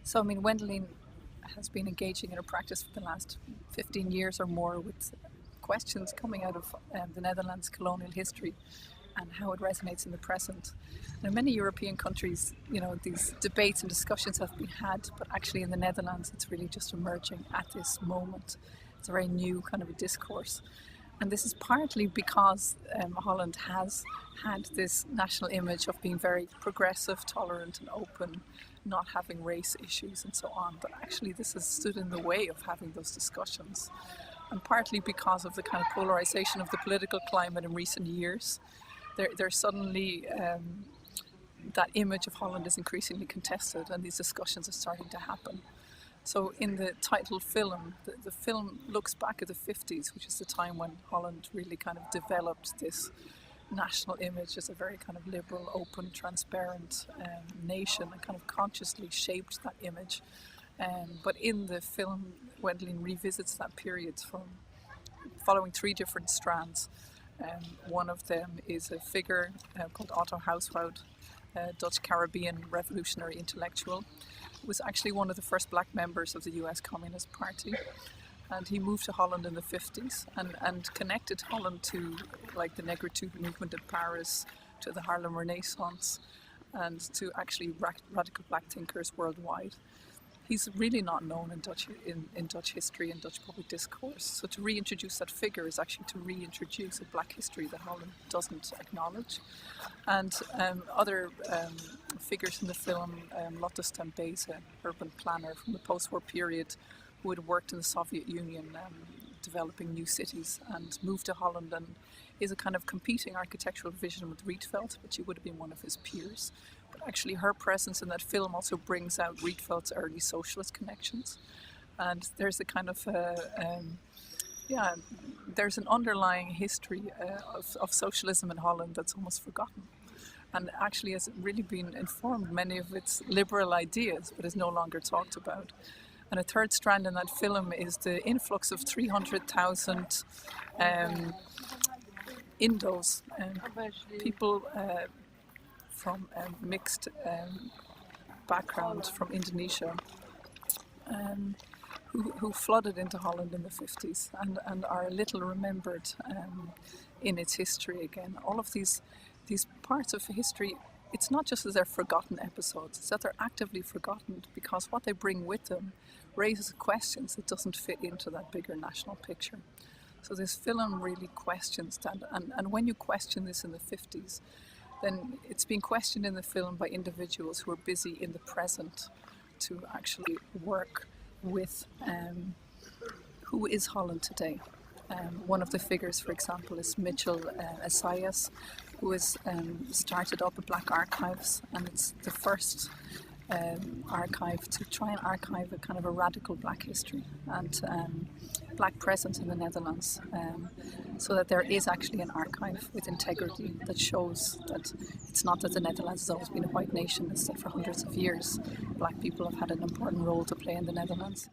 So, I mean, Wendelien has been engaging in her practice for the last 15 years or more with questions coming out of the Netherlands' colonial history and how it resonates in the present. And in many European countries, you know, these debates and discussions have been had, but actually in the Netherlands, it's really just emerging at this moment. It's a very new kind of a discourse. And this is partly because Holland has had this national image of being very progressive, tolerant and open, not having race issues and so on. But actually this has stood in the way of having those discussions. And partly because of the kind of polarization of the political climate in recent years, there's suddenly that image of Holland is increasingly contested and these discussions are starting to happen. So in the title film, the film looks back at the 50s, which is the time when Holland really kind of developed this national image as a very kind of liberal, open, transparent nation and kind of consciously shaped that image. But in the film, Wendelien revisits that period from following three different strands. One of them is a figure called Otto Huiswoud, a Dutch Caribbean revolutionary intellectual. He was actually one of the first black members of the US Communist Party, and he moved to Holland in the 50s and connected Holland to like the Negritude movement in Paris, to the Harlem Renaissance, and to actually radical black thinkers worldwide. He's really not known in Dutch history and Dutch public discourse. So to reintroduce that figure is actually to reintroduce a black history that Holland doesn't acknowledge. And other figures in the film, Lotte Stembese, urban planner from the post-war period, who had worked in the Soviet Union developing new cities and moved to Holland and is a kind of competing architectural vision with Rietveld, but she would have been one of his peers. But actually her presence in that film also brings out Rietveld's early socialist connections. And there's a kind of, there's an underlying history of socialism in Holland that's almost forgotten. And actually has really been informed many of its liberal ideas, but is no longer talked about. And a third strand in that film is the influx of 300,000 Indos, people from a mixed background from Indonesia, who flooded into Holland in the 50s and are little remembered in its history again. All of these parts of history, it's not just that they're forgotten episodes, it's that they're actively forgotten because what they bring with them raises questions that doesn't fit into that bigger national picture. So this film really questions that, and when you question this in the 50s, then it's being questioned in the film by individuals who are busy in the present to actually work with who is Holland today. One of the figures, for example, is Mitchell Assayas, who has started up Black Archives, and it's the first archive to try and archive a kind of a radical black history and black presence in the Netherlands, so that there is actually an archive with integrity that shows that it's not that the Netherlands has always been a white nation, it's that for hundreds of years black people have had an important role to play in the Netherlands.